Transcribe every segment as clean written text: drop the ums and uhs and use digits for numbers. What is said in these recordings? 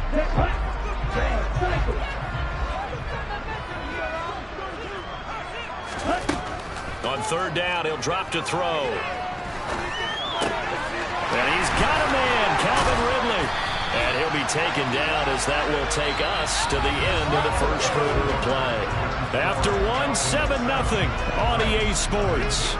On third down, he'll drop to throw. And he's got a man, Calvin Ridley. And he'll be taken down as that will take us to the end of the first quarter of play. After one, 7-0 on EA Sports.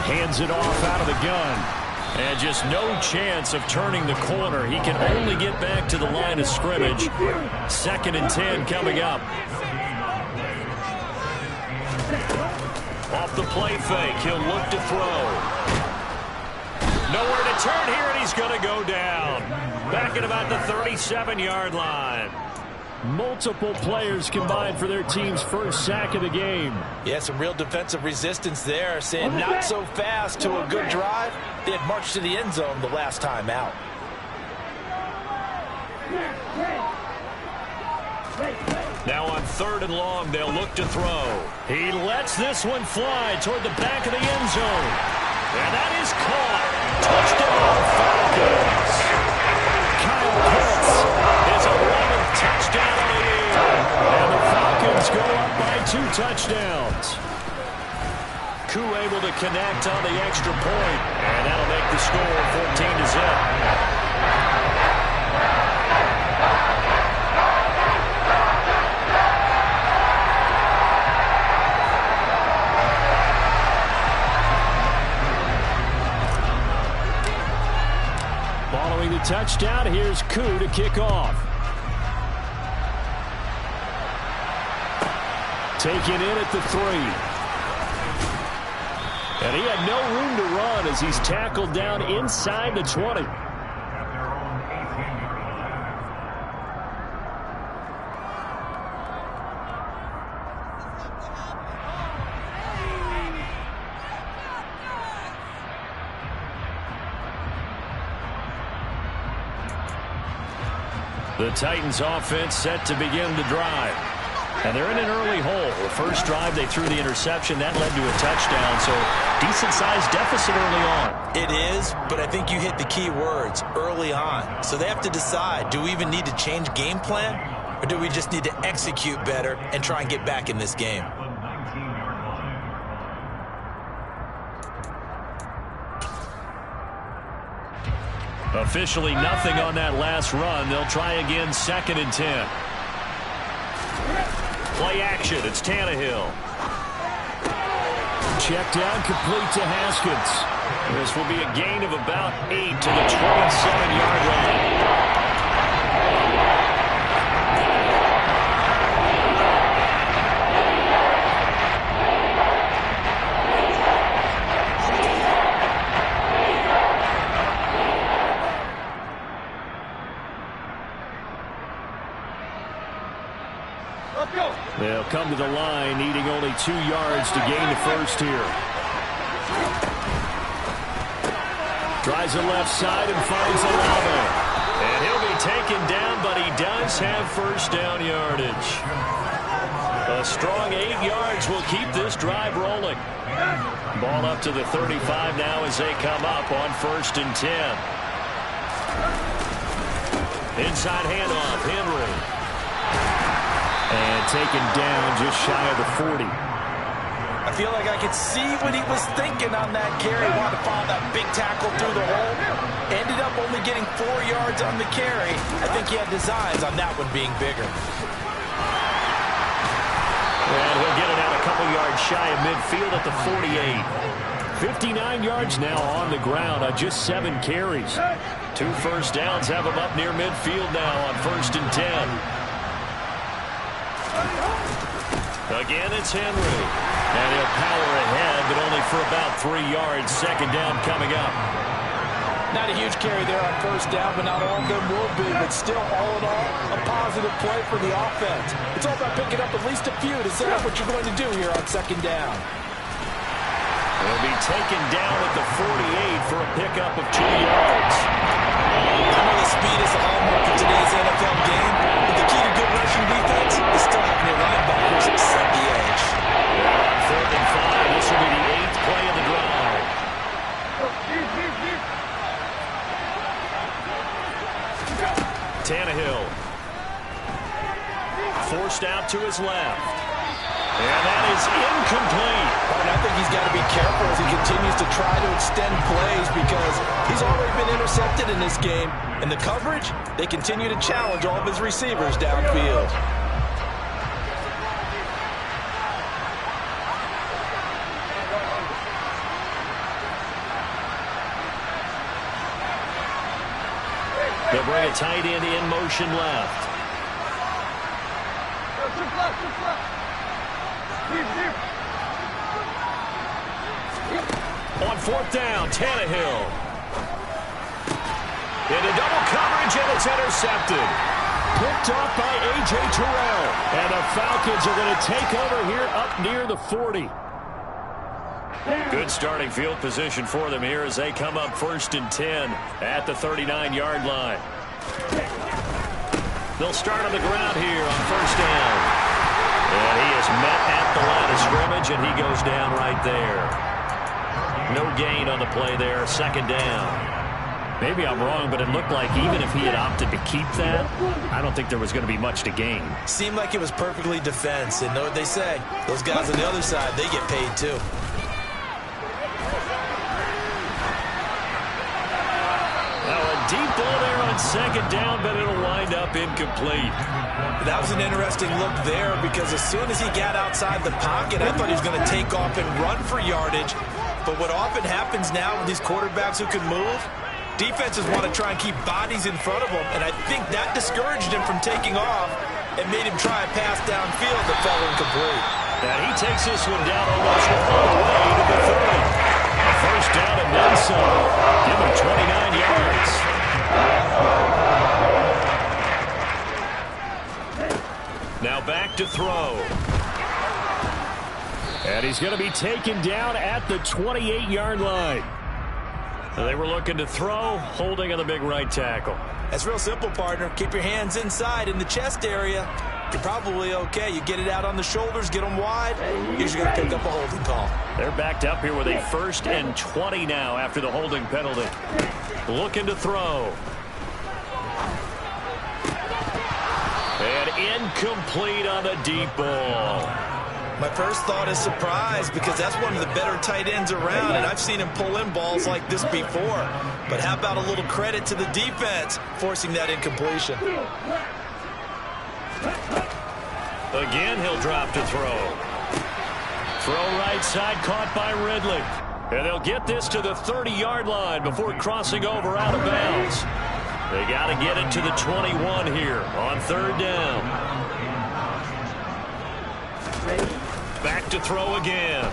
Hands it off out of the gun. And just no chance of turning the corner. He can only get back to the line of scrimmage. 2nd and 10 coming up. Off the play fake, he'll look to throw. Nowhere to turn here, and he's going to go down. Back at about the 37-yard line. Multiple players combined for their team's first sack of the game. Yeah, some real defensive resistance there, saying not so fast to a good drive. They had marched to the end zone the last time out. Now on 3rd and long, they'll look to throw. He lets this one fly toward the back of the end zone. And that is caught. Touchdown, Falcons. Kyle Pitts is 11th touchdown of the year. And the Falcons go up by 2 touchdowns. Koo able to connect on the extra point. And that'll make the score 14-0. Following the touchdown, here's Koo to kick off. Taken in at the 3. And he had no room to run as he's tackled down inside the 20. The Titans offense set to begin the drive. And they're in an early hole. The first drive they threw the interception. That led to a touchdown. So decent-sized deficit early on. It is, but I think you hit the key words, early on. So they have to decide, do we even need to change game plan? Or do we just need to execute better and try and get back in this game? Officially nothing on that last run. They'll try again 2nd and 10. Play action. It's Tannehill. Check down complete to Haskins. This will be a gain of about 8 to the 27-yard line. They'll come to the line, needing only 2 yards to gain the first here. Tries the left side and finds Olave. And he'll be taken down, but he does have first down yardage. A strong 8 yards will keep this drive rolling. Ball up to the 35 now as they come up on 1st and 10. Inside handoff, Henry. And taken down just shy of the 40. I feel like I could see what he was thinking on that carry. Wanted to follow that big tackle through the hole. Ended up only getting 4 yards on the carry. I think he had designs on that one being bigger. And he'll get it out a couple yards shy of midfield at the 48. 59 yards now on the ground on just 7 carries. 2 first downs have him up near midfield now on 1st and 10. Again, it's Henry. And he'll power ahead, but only for about 3 yards. 2nd down coming up. Not a huge carry there on 1st down, but not all of them will be. But still, all in all, a positive play for the offense. It's all about picking up at least a few to set up what you're going to do here on 2nd down. He'll be taken down at the 48 for a pickup of 2 yards. I know the speed is the hallmark of today's NFL game, but the key to good rushing defense is still having your linebackers set the edge. On 4th and 5, this will be the 8th play of the drive. Tannehill. Forced out to his left. And that is incomplete. And I think he's got to be careful as he continues to try to extend plays because he's already been intercepted in this game. And the coverage, they continue to challenge all of his receivers downfield. They'll bring a tight end in motion left. On 4th down, Tannehill. Into double coverage, and it's intercepted. Picked off by A.J. Terrell. And the Falcons are going to take over here up near the 40. Good starting field position for them here as they come up 1st and 10 at the 39-yard line. They'll start on the ground here on 1st down. And he is met at the line of scrimmage, and he goes down right there. No gain on the play there, 2nd down. Maybe I'm wrong, but it looked like even if he had opted to keep that, I don't think there was going to be much to gain. Seemed like it was perfectly defense, and know what they say. Those guys on the other side, they get paid too. Deep ball there on 2nd down, but it'll wind up incomplete. That was an interesting look there because as soon as he got outside the pocket, I thought he was going to take off and run for yardage. But what often happens now with these quarterbacks who can move, defenses want to try and keep bodies in front of them, and I think that discouraged him from taking off and made him try a pass downfield that fell incomplete. Now he takes this one down almost all the way to the 30. 1st down and then some. Give him 29 yards. Now back to throw. And he's going to be taken down at the 28-yard line. They were looking to throw, holding on the big right tackle. That's real simple, partner. Keep your hands inside in the chest area. You're probably okay. You get it out on the shoulders, get them wide. You're usually going to pick up a holding call. They're backed up here with a 1st and 20 now after the holding penalty. Looking to throw. And incomplete on the deep ball. My first thought is surprise because that's one of the better tight ends around, and I've seen him pull in balls like this before. But how about a little credit to the defense forcing that incompletion? Again, he'll drop to throw. Throw right side, caught by Ridley. And they'll get this to the 30-yard line before crossing over out of bounds. They got to get it to the 21 here on 3rd down. Back to throw again.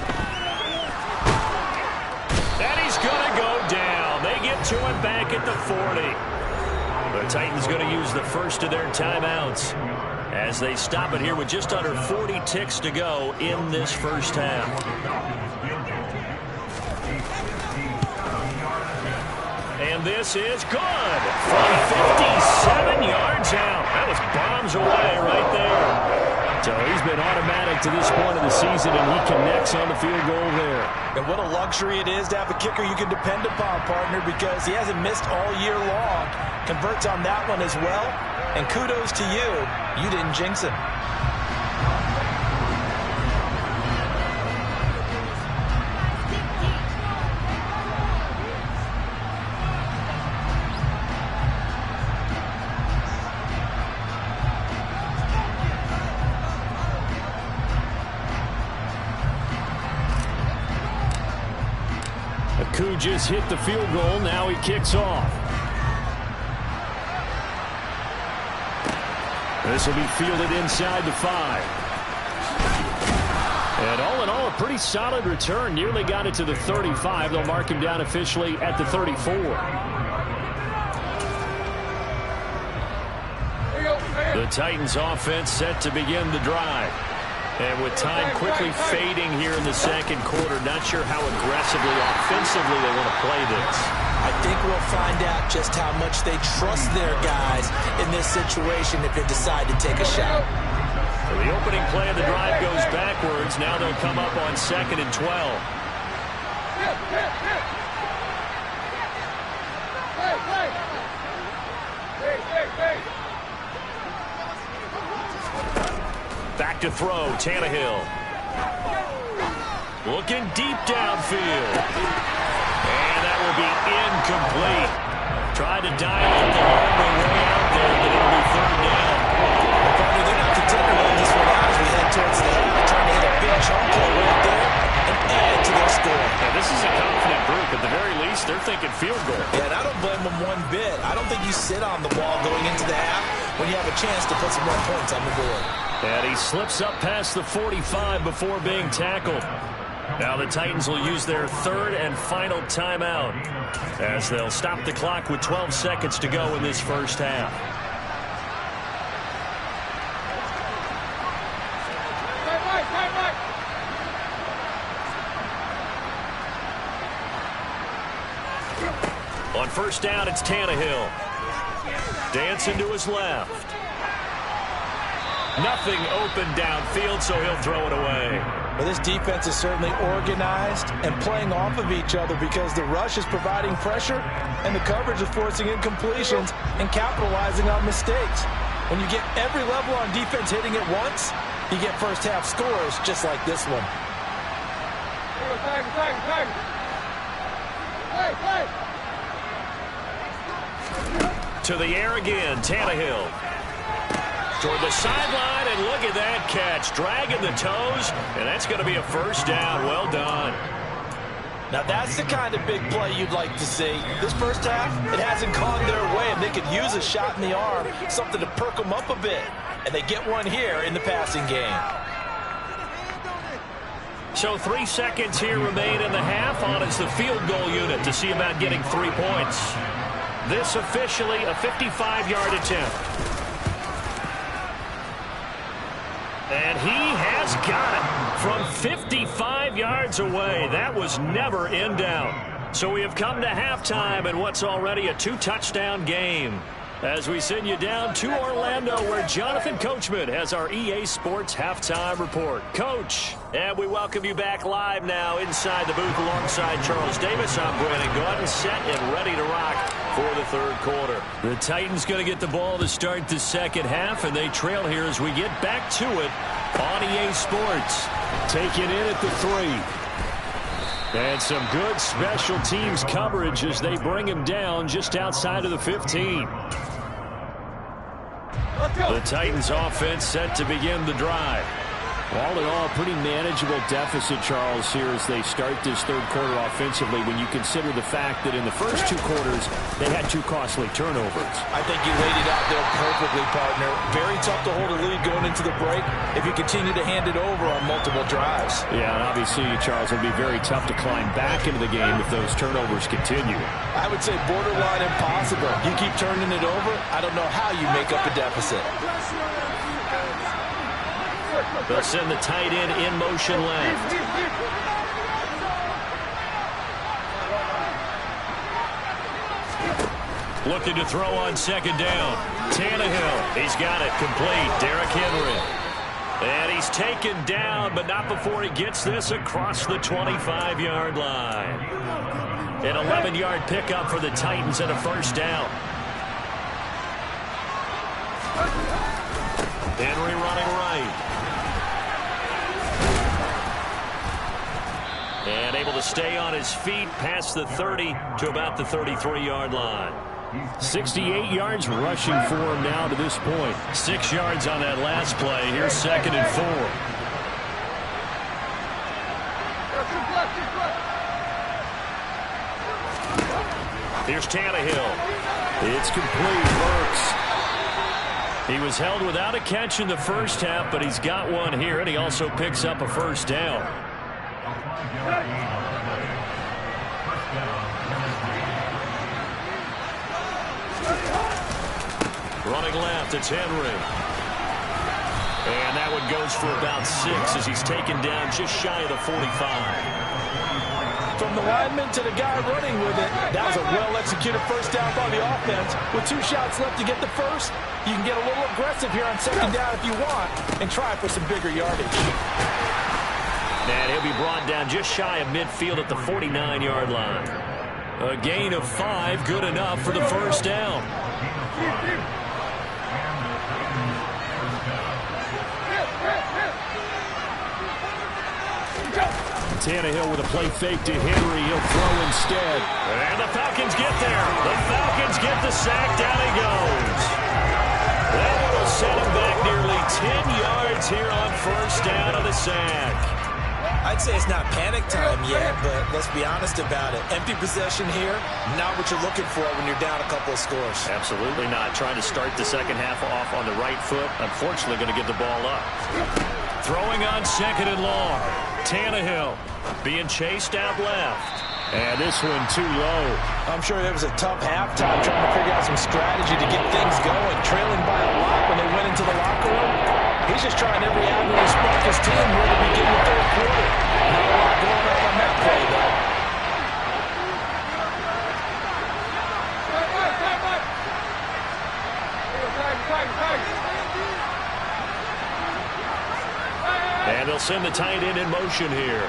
And he's going to go down. They get to him back at the 40. The Titans going to use the first of their timeouts as they stop it here with just under 40 ticks to go in this 1st half. And this is good from 57 yards out. That was bombs away right there. So he's been automatic to this point of the season, and he connects on the field goal there. And what a luxury it is to have a kicker you can depend upon, partner, because he hasn't missed all year long. Converts on that one as well. And kudos to you. You didn't jinx him. Aku just hit the field goal. Now he kicks off. This will be fielded inside the 5. And all in all, a pretty solid return. Nearly got it to the 35. They'll mark him down officially at the 34. The Titans offense set to begin the drive. And with time quickly fading here in the second quarter, not sure how aggressively, offensively they want to play this. I think we'll find out just how much they trust their guys in this situation if they decide to take a shot. So the opening play of the drive goes backwards. Now they'll come up on 2nd and 12. Back to throw, Tannehill. Looking deep downfield. And that will be incomplete. Tried to dial up the long way out there, but it'll be 3rd down. Partner, they're not contented on this one out as we head towards the half. Trying to hit a big chunk play right there and add to their score. Yeah, this is a confident group. At the very least, they're thinking field goal. Yeah, and I don't blame them one bit. I don't think you sit on the ball going into the half when you have a chance to put some more points on the board. And he slips up past the 45 before being tackled. Now the Titans will use their 3rd and final timeout as they'll stop the clock with 12 seconds to go in this first half. On 1st down, it's Tannehill. Dancing to his left. Nothing open downfield, so he'll throw it away. Well, this defense is certainly organized and playing off of each other because the rush is providing pressure and the coverage is forcing incompletions and capitalizing on mistakes. When you get every level on defense hitting it once, you get first half scores just like this one. To the air again, Tannehill. Toward the sideline, and look at that catch. Dragging the toes, and that's going to be a 1st down. Well done. Now, that's the kind of big play you'd like to see. This first half, it hasn't gone their way, and they could use a shot in the arm, something to perk them up a bit. And they get one here in the passing game. So 3 seconds here remain in the half. On is the field goal unit to see about getting 3 points. This officially a 55-yard attempt. And he has got it from 55 yards away. That was never in doubt. So we have come to halftime in what's already a 2-touchdown game. As we send you down to Orlando, where Jonathan Coachman has our EA Sports Halftime Report. Coach, and we welcome you back live now inside the booth alongside Charles Davis. I'm Brandon Gordon, set and ready to rock for the 3rd quarter. The Titans going to get the ball to start the second half, and they trail here as we get back to it on EA Sports. Taking in at the 3. And some good special teams coverage as they bring him down just outside of the 15. The Titans offense set to begin the drive. All in all, pretty manageable deficit, Charles, here as they start this 3rd quarter offensively when you consider the fact that in the first 2 quarters, they had 2 costly turnovers. I think you laid it out there perfectly, partner. Very tough to hold a lead going into the break if you continue to hand it over on multiple drives. Yeah, and obviously, Charles, it would be very tough to climb back into the game if those turnovers continue. I would say borderline impossible. You keep turning it over, I don't know how you make up a deficit. They'll send the tight end in motion left. Looking to throw on 2nd down. Tannehill, he's got it complete. Derrick Henry. And he's taken down, but not before he gets this across the 25-yard line. An 11-yard pickup for the Titans and a 1st down. Henry running right. And able to stay on his feet past the 30 to about the 33-yard line. 68 yards rushing for him now to this point. 6 yards on that last play. Here's 2nd and 4. Here's Tannehill. It's complete. Works. He was held without a catch in the first half, but he's got one here, and he also picks up a 1st down. Running left, it's Henry. And that one goes for about 6 as he's taken down just shy of the 45. From the lineman to the guy running with it, that was a well-executed first down by the offense. With 2 shots left to get the first, you can get a little aggressive here on second down if you want and try for some bigger yardage. And he'll be brought down just shy of midfield at the 49-yard line. A gain of 5, good enough for the first down. Tannehill with a play fake to Henry. He'll throw instead. And the Falcons get there. The Falcons get the sack. Down he goes. That one will set him back nearly 10 yards here on first down on the sack. I'd say it's not panic time yet, but let's be honest about it. Empty possession here, not what you're looking for when you're down a couple of scores. Absolutely not. Trying to start the second half off on the right foot. Unfortunately, going to give the ball up. Throwing on second and long. Tannehill being chased out left. And this one too low. I'm sure it was a tough halftime trying to figure out some strategy to get things going. Trailing by a lot when they went into the locker room. He's just trying every avenue to spark his team near the beginning of the third quarter. Not a lot going on that play, though. And they'll send the tight end in motion here.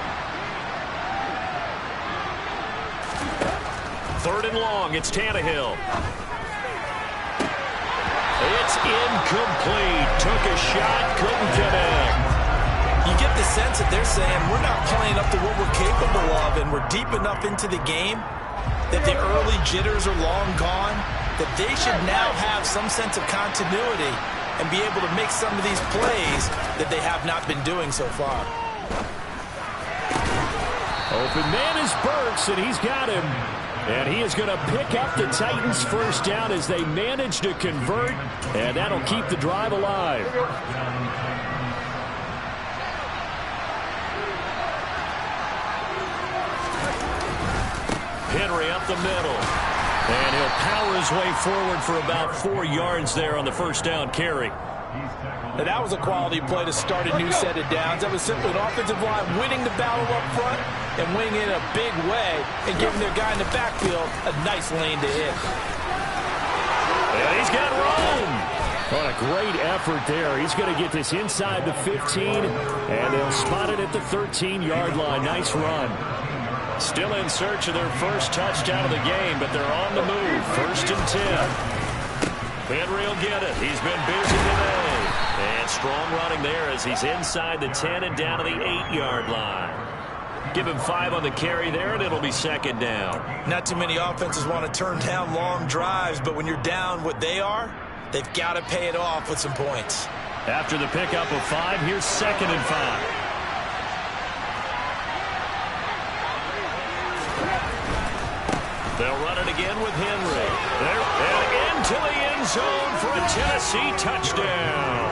Third and long, it's Tannehill. It's incomplete. Took a shot, couldn't connect. You get the sense that they're saying we're not playing up to what we're capable of, and we're deep enough into the game that the early jitters are long gone, that they should now have some sense of continuity and be able to make some of these plays that they have not been doing so far. Open man is Burks, and he's got him. And he is going to pick up the Titans' first down as they manage to convert, and that'll keep the drive alive. Henry up the middle. And he'll power his way forward for about 4 yards there on the first down carry. Now that was a quality play to start a new set of downs. That was simply an offensive line winning the battle up front and winning it in a big way and giving their guy in the backfield a nice lane to hit. And he's got room. What a great effort there. He's going to get this inside the 15, and they'll spot it at the 13-yard line. Nice run. Still in search of their first touchdown of the game, but they're on the move. First and 10. Henry will get it. He's been busy today. And strong running there as he's inside the 10 and down to the 8-yard line. Give him 5 on the carry there, and it'll be second down. Not too many offenses want to turn down long drives, but when you're down what they are, they've got to pay it off with some points. After the pickup of 5, here's second and 5. They'll run it again with Henry. And into the end zone for a Tennessee touchdown.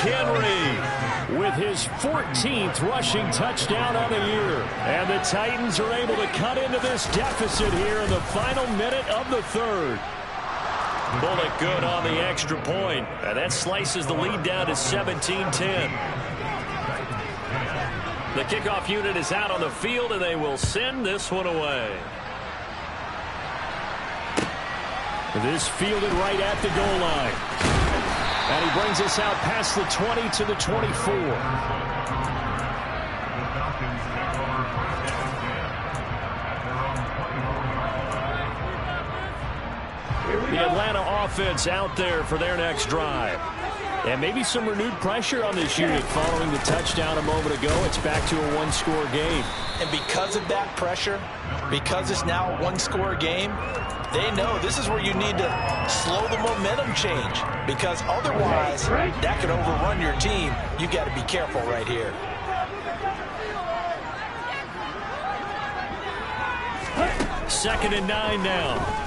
Henry with his 14th rushing touchdown on the year. And the Titans are able to cut into this deficit here in the final minute of the third. Bullet good on the extra point. And that slices the lead down to 17-10. The kickoff unit is out on the field, and they will send this one away. This fielded right at the goal line. And he brings us out past the 20 to the 24. The Atlanta offense out there for their next drive. And maybe some renewed pressure on this unit following the touchdown a moment ago. It's back to a one-score game. And because of that pressure, because it's now a one-score game, they know this is where you need to slow the momentum change, because otherwise that could overrun your team. You got to be careful right here. Second and 9 now.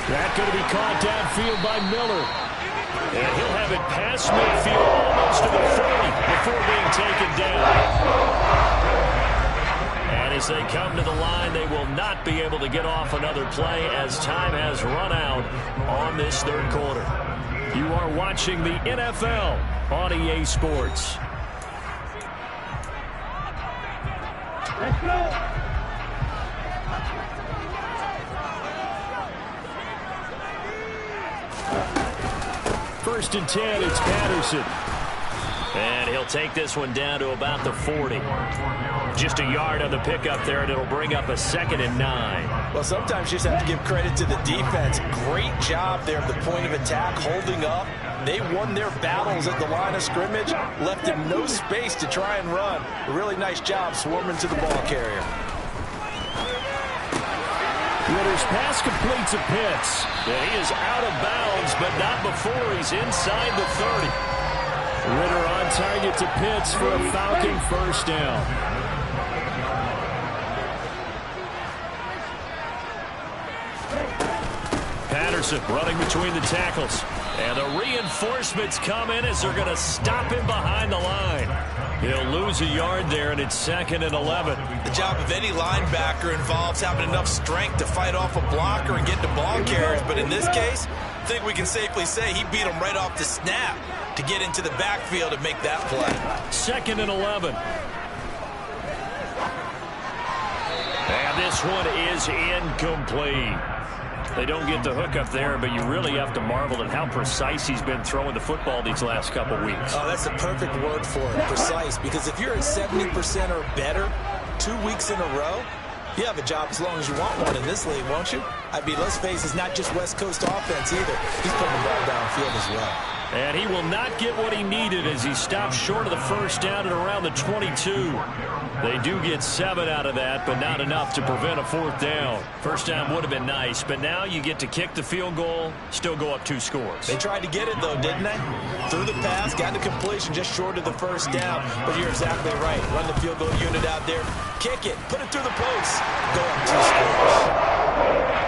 That's going to be caught downfield by Miller. And he'll have it past midfield almost to the 40 before being taken down. And as they come to the line, they will not be able to get off another play as time has run out on this third quarter. You are watching the NFL on EA Sports. Let's go. First and 10, it's Patterson. And he'll take this one down to about the 40. Just a yard on the pickup there, and it'll bring up a second and 9. Well, sometimes you just have to give credit to the defense. Great job there at the point of attack, holding up. They won their battles at the line of scrimmage, left him no space to try and run. A really nice job swarming to the ball carrier. Ritter's pass completes a Pitts. And he is out of bounds, but not before he's inside the 30. Ritter on target to Pitts for a Falcon first down. Patterson running between the tackles. And the reinforcements come in as they're going to stop him behind the line. He'll lose a yard there, and it's second and 11. The job of any linebacker involves having enough strength to fight off a blocker and get to ball carriers. But in this case, I think we can safely say he beat him right off the snap to get into the backfield and make that play. Second and 11. And this one is incomplete. They don't get the hook up there, but you really have to marvel at how precise he's been throwing the football these last couple weeks. Oh, that's the perfect word for it, precise. Because if you're at 70% or better 2 weeks in a row, you have a job as long as you want one in this league, won't you? I mean, let's face it, it's not just West Coast offense either. He's putting the ball downfield as well. And he will not get what he needed as he stops short of the first down at around the 22. They do get 7 out of that, but not enough to prevent a fourth down. First down would have been nice, but now you get to kick the field goal, still go up 2 scores. They tried to get it, though, didn't they? Threw the pass, got the completion just short of the first down. But you're exactly right. Run the field goal unit out there, kick it, put it through the post, go up 2 scores.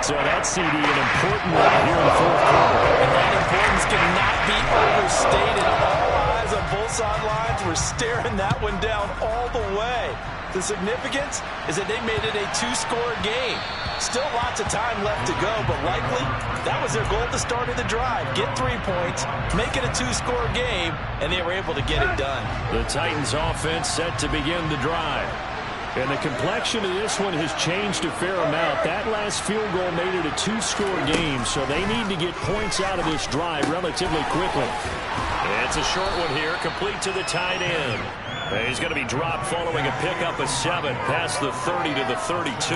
So that CD, an important one here in the fourth quarter. And that importance cannot be overstated. All eyes on both sidelines were staring that one down all the way. The significance is that they made it a 2-score game. Still lots of time left to go, but likely that was their goal at the start of the drive. Get 3 points, make it a 2-score game, and they were able to get it done. The Titans offense set to begin the drive. And the complexion of this one has changed a fair amount. That last field goal made it a 2-score game, so they need to get points out of this drive relatively quickly. It's a short one here, complete to the tight end. He's going to be dropped following a pickup of 7 past the 30 to the 32.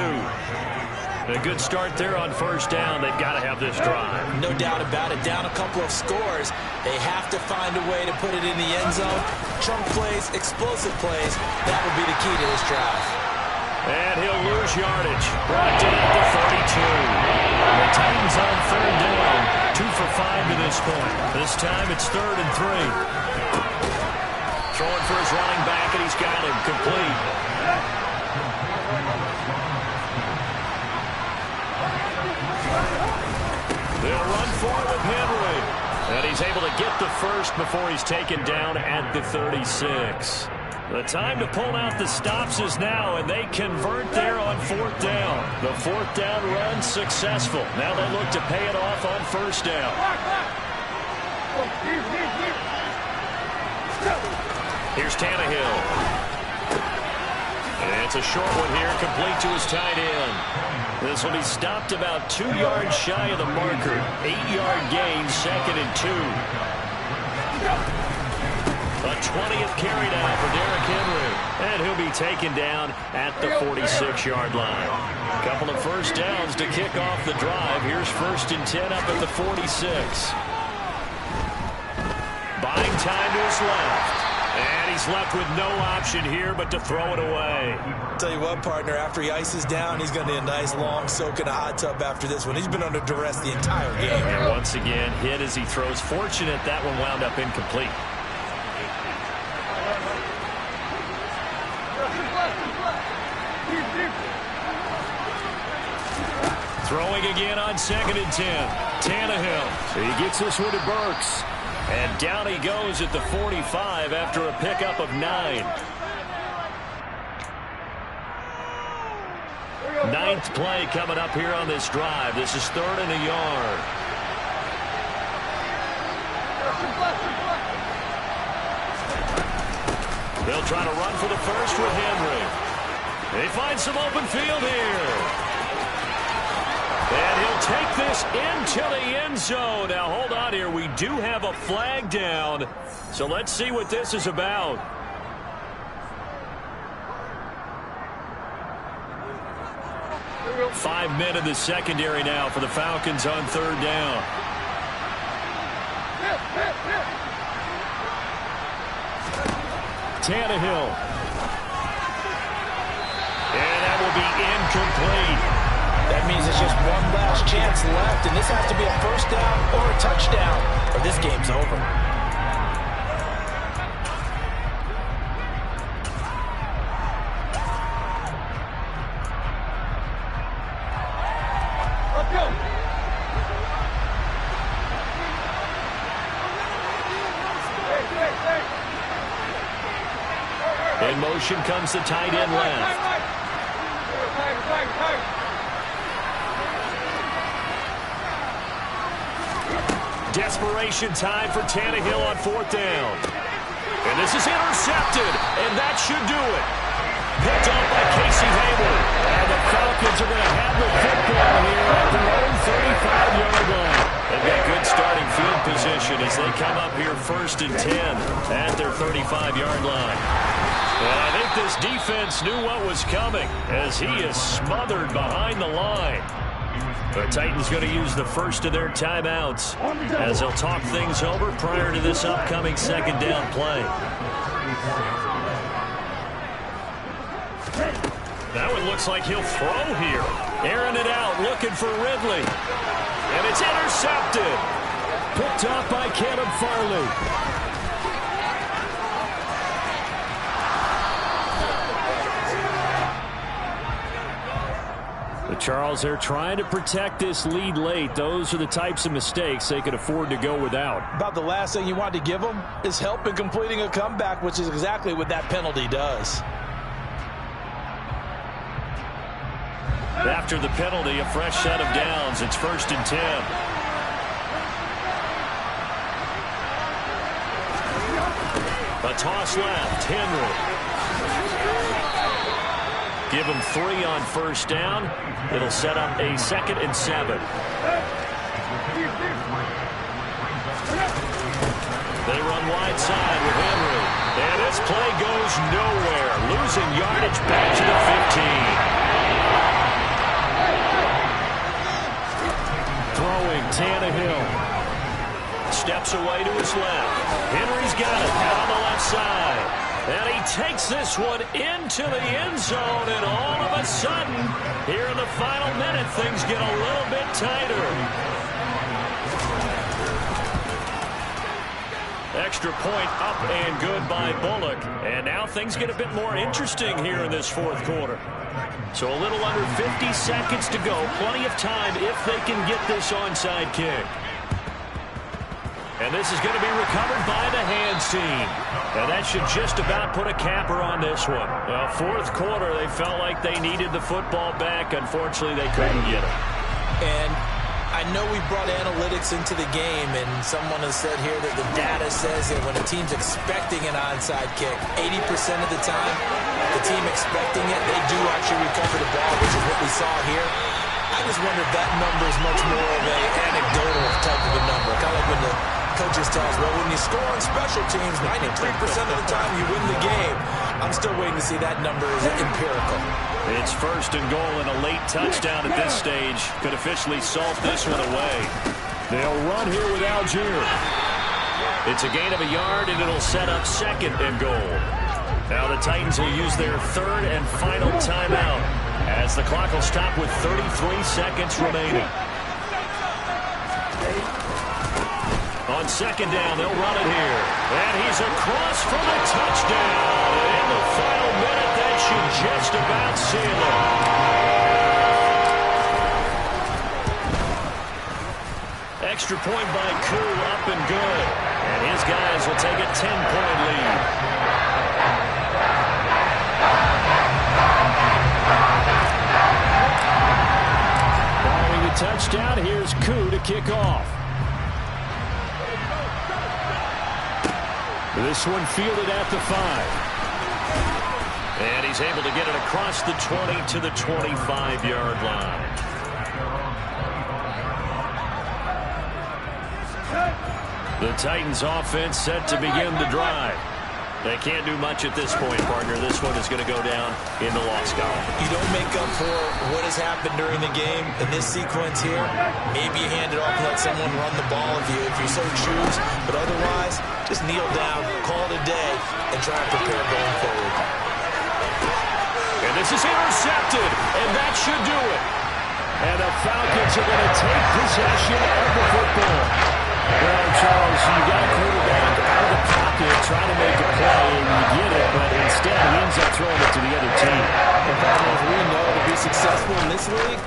A good start there on first down. They've got to have this drive. No doubt about it. Down a couple of scores. They have to find a way to put it in the end zone. Chunk plays, explosive plays. That will be the key to this drive. And he'll lose yardage. Brought down at the 32. The Titans on third down. 2 for 5 to this point. This time it's 3rd and 3. Throwing for his running back, and he's got him complete. They'll run forward with Henry. And he's able to get the first before he's taken down at the 36. The time to pull out the stops is now, and they convert there on 4th down. The 4th down run successful. Now they look to pay it off on first down. Here's Tannehill. And it's a short one here, complete to his tight end. This will be stopped about 2 yards shy of the marker. 8-yard gain, 2nd and 2. A 20th carry down for Derrick Henry. And he'll be taken down at the 46-yard line. A couple of first downs to kick off the drive. Here's 1st and 10 up at the 46. buying time to his left. And he's left with no option here but to throw it away. Tell you what, partner, after he ices down, he's going to need a nice long soak in a hot tub after this one. He's been under duress the entire game. And once again, hit as he throws. Fortunate that one wound up incomplete. Throwing again on 2nd and 10. Tannehill. He gets this one to Burks. And down he goes at the 45 after a pickup of 9. 9th play coming up here on this drive. This is 3rd and a yard. They'll try to run for the first with Henry. They find some open field here. And he'll take this into the end zone. Now, hold on here. We do have a flag down. So let's see what this is about. Five men in the secondary now for the Falcons on 3rd down. Tannehill. And that will be incomplete. That means it's just one last chance left, and this has to be a first down or a touchdown, or this game's over. Let's go. In motion comes the tight end left. Desperation time for Tannehill on 4th down. And this is intercepted, and that should do it. Picked off by Casey Hayward. And the Falcons are going to have the football here at their own 35-yard line. They've got good starting field position as they come up here 1st and 10 at their 35-yard line. And I think this defense knew what was coming as he is smothered behind the line. The Titans going to use the first of their timeouts as they'll talk things over prior to this upcoming 2nd down play. That one looks like he'll throw here. Airing it out, looking for Ridley. And it's intercepted. Picked off by Caleb Farley. Charles, they're trying to protect this lead late. Those are the types of mistakes they could afford to go without. About the last thing you want to give them is help in completing a comeback, which is exactly what that penalty does. After the penalty, a fresh set of downs. It's 1st and 10. A toss left. Henry. Give him 3 on 1st down. It'll set up a 2nd and 7. They run wide side with Henry. And this play goes nowhere. Losing yardage back to the 15. Throwing Tannehill. Steps away to his left. Henry's got it out on the left side. And he takes this one into the end zone, and all of a sudden, here in the final minute, things get a little bit tighter. Extra point up and good by Bullock. And now things get a bit more interesting here in this 4th quarter. So a little under 50 seconds to go. Plenty of time if they can get this onside kick. And this is going to be recovered by the hands team. And that should just about put a capper on this one. Well, 4th quarter, they felt like they needed the football back. Unfortunately, they couldn't get it. And I know we brought analytics into the game, and someone has said here that the data says that when a team's expecting an onside kick, 80% of the time, the team expecting it, they do actually recover the ball, which is what we saw here. I just wonder if that number is much more of an anecdotal type of a number. Kind of like when the coaches tell us, well, when you score on special teams, 93% of the time you win the game. I'm still waiting to see that number is empirical. It's 1st and goal, and a late touchdown at this stage could officially salt this one away. They'll run here with Algier. It's a gain of a yard, and it'll set up second and goal. Now the Titans will use their third and final timeout as the clock will stop with 33 seconds remaining. On second down, they'll run it here. And he's across for the touchdown. In the final minute, that should just about seal it. Extra point by Koo, up and good. And his guys will take a 10-point lead. Following the touchdown, here's Koo to kick off. This one fielded at the 5. And he's able to get it across the 20 to the 25-yard line. The Titans offense set to begin the drive. They can't do much at this point, partner. This one is going to go down in the loss column. You don't make up for what has happened during the game in this sequence here. Maybe you hand it off and let someone run the ball if you so choose. But otherwise, just kneel down, call it a day, and try and prepare going forward. And this is intercepted, and that should do it. And the Falcons are going to take possession of the football. Well, Charles, you got a quarterback out of the pocket trying to make a play, and you get it, but instead he ends up throwing it to the other team. And as we know, to be successful in this league,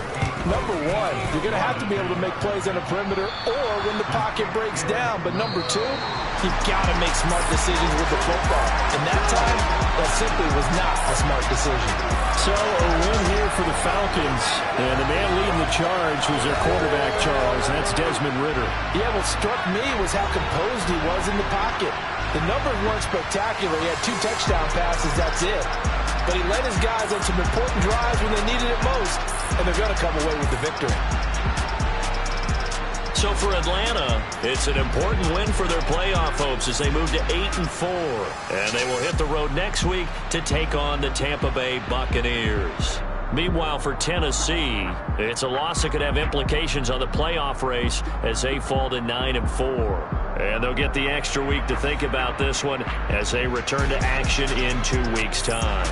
number one, you're going to have to be able to make plays on the perimeter or when the pocket breaks down. But number two, you've got to make smart decisions with the football. And that time, that simply was not a smart decision. So a win here for the Falcons. And the man leading the charge was their quarterback, Charles. And that's Desmond Ridder. Yeah, what struck me was how composed he was in the pocket. The numbers weren't spectacular. He had 2 touchdown passes, that's it. But he led his guys on some important drives when they needed it most. And they're going to come away with the victory. So for Atlanta, it's an important win for their playoff hopes as they move to 8-4. And they will hit the road next week to take on the Tampa Bay Buccaneers. Meanwhile, for Tennessee, it's a loss that could have implications on the playoff race as they fall to 9-4. And they'll get the extra week to think about this one as they return to action in 2 weeks' time.